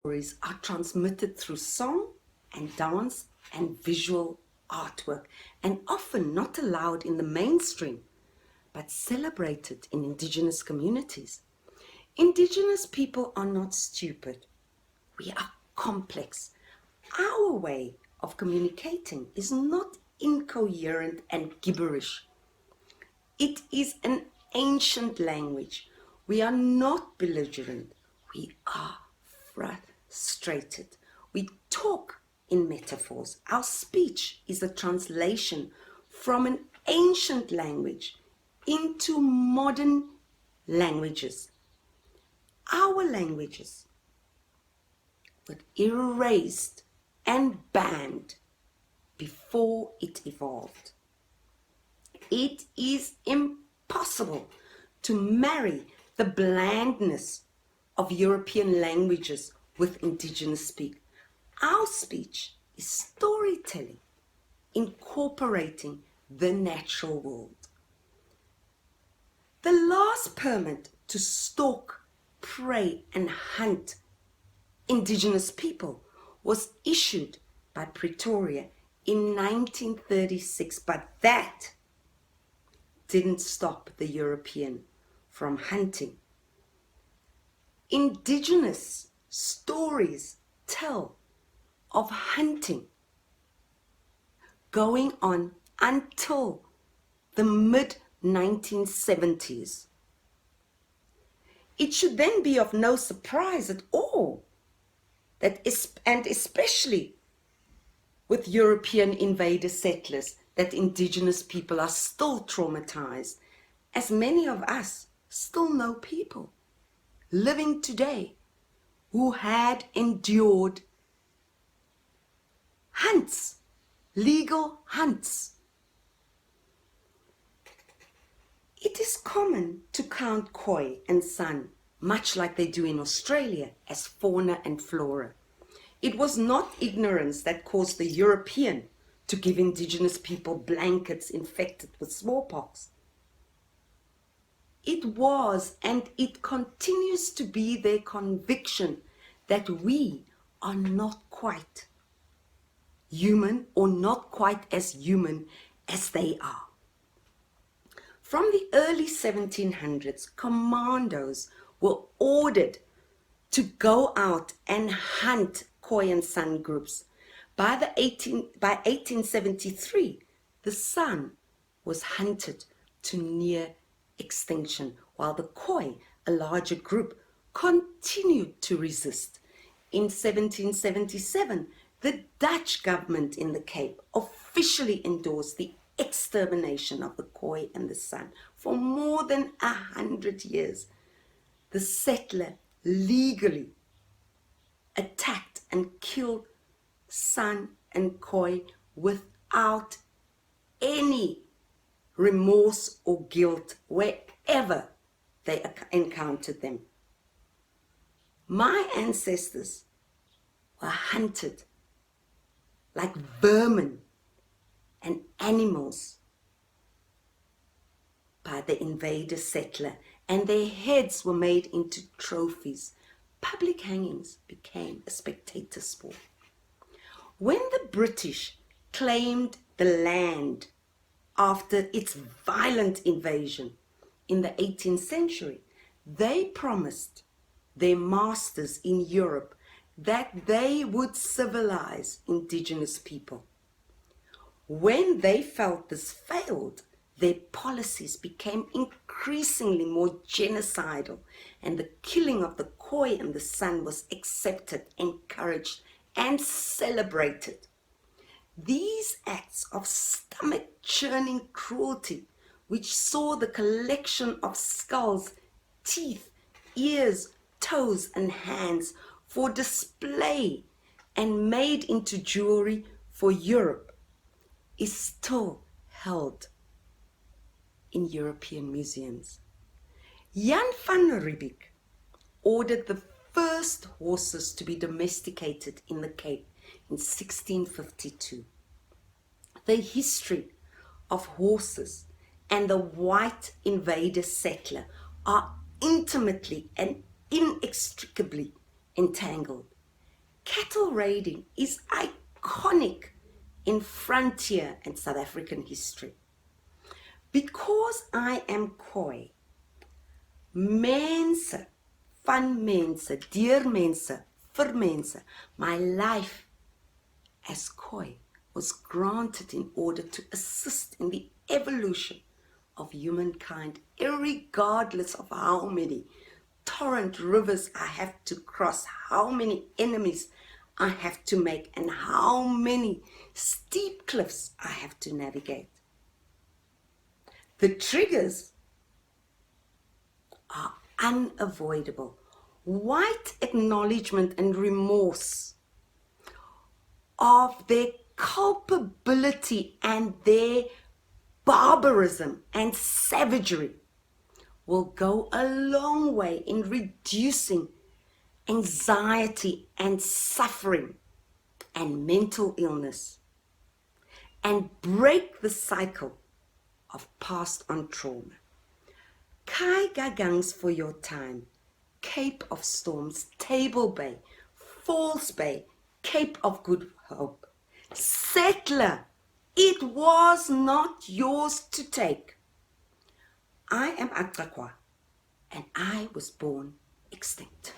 stories are transmitted through song and dance and visual artwork, and often not allowed in the mainstream, but celebrated in Indigenous communities. Indigenous people are not stupid. We are complex. Our way of communicating is not incoherent and gibberish. It is an ancient language. We are not belligerent. We are frustrated. We talk in metaphors. Our speech is a translation from an ancient language into modern languages. Our languages were erased and banned before it evolved. It is impossible to marry the blandness of European languages with Indigenous speak. Our speech is storytelling, incorporating the natural world. The last permit to stalk, prey, and hunt Indigenous people was issued by Pretoria in 1936, but that didn't stop the European from hunting. Indigenous stories tell of hunting going on until the mid-1970s. It should then be of no surprise at all that, and especially with European invader settlers, that Indigenous people are still traumatized, as many of us still know people living today who had endured hunts, legal hunts. It is common to count Khoi and San, much like they do in Australia, as fauna and flora. It was not ignorance that caused the European to give Indigenous people blankets infected with smallpox. It was, and it continues to be, their conviction that we are not quite human, or not quite as human as they are. From the early 1700s, commandos were ordered to go out and hunt Khoi and San groups. By 1873, the San was hunted to near extinction, while the Khoi, a larger group, continued to resist. In 1777, the Dutch government in the Cape officially endorsed the extermination of the Khoi and the San. For more than 100 years, the settler legally attacked and killed San and Khoi without any remorse or guilt wherever they encountered them. My ancestors were hunted like vermin and animals by the invader settler, and their heads were made into trophies. Public hangings became a spectator sport. When the British claimed the land after its violent invasion in the 18th century, they promised their masters in Europe that they would civilize Indigenous people. When they felt this failed, their policies became increasingly more genocidal, and the killing of the Khoi and the San was accepted, encouraged, and celebrated. These acts of stomach-churning cruelty, which saw the collection of skulls, teeth, ears, toes, and hands for display and made into jewelry for Europe, is still held in European museums. Jan van Riebeeck ordered the first horses to be domesticated in the Cape in 1652. The history of horses and the white invader settler are intimately and inextricably entangled. Cattle raiding is iconic in frontier and South African history. Because I am Khoi, mense, van mense, deur mense, vir mense, my life as Khoi was granted in order to assist in the evolution of humankind, irregardless of how many torrent rivers I have to cross, how many enemies I have to make, and how many steep cliffs I have to navigate. The triggers are unavoidable. White acknowledgement and remorse of their culpability and their barbarism and savagery will go a long way in reducing anxiety and suffering and mental illness, and break the cycle of passed on trauma. Kai Gagangs for your time, Cape of Storms, Table Bay, Falls Bay, Cape of Good Hope. Settler, it was not yours to take. I am Atrakwa, and I was born extinct.